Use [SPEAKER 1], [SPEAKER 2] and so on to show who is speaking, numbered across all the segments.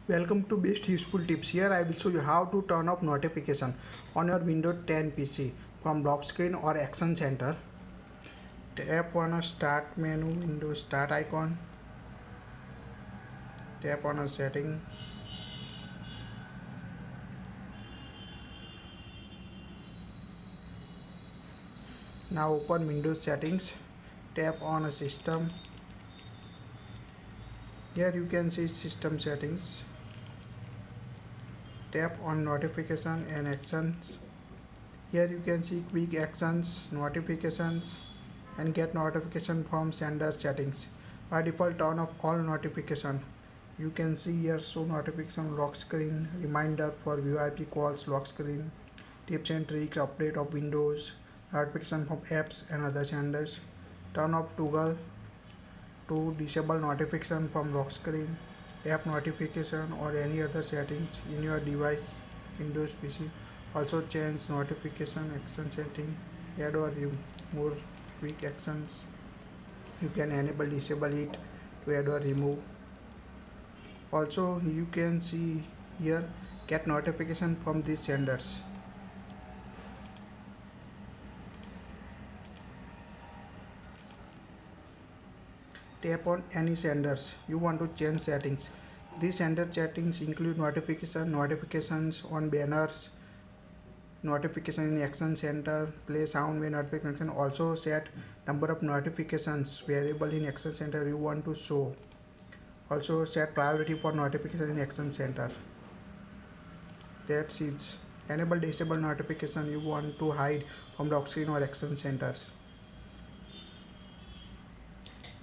[SPEAKER 1] Welcome to Best Useful Tips. Here I will show you how to turn off notification on your Windows 10 PC from lock screen or action center. Tap on a start menu, Windows start icon. Tap on a setting. Now open Windows settings. Tap on a system. Here you can see system settings. Tap on notification and actions. Here you can see quick actions, notifications, and get notification from sender settings. By default, turn off all notification. You can see here show notification lock screen, reminder for VIP calls lock screen, tips and tricks, update of Windows, notification from apps and other senders. Turn off toggle to disable notification from lock screen, app notification or any other settings in your device Windows PC. Also change notification action setting, add or remove quick actions. You can enable disable it to add or remove. Also you can see here get notification from these senders. Tap on any senders you want to change settings. These sender settings include notifications on banners, notification in action center, play sound when notification. Also set number of notifications variable in action center you want to show. Also set priority for notification in action center. That's it. Enable disable notification you want to hide from lock screen or action centers.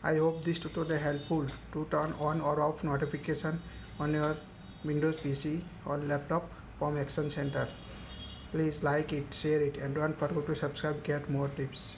[SPEAKER 1] I hope this tutorial is helpful to turn on or off notification on your Windows PC or laptop from action center. Please like it, share it, and don't forget to subscribe to get more tips.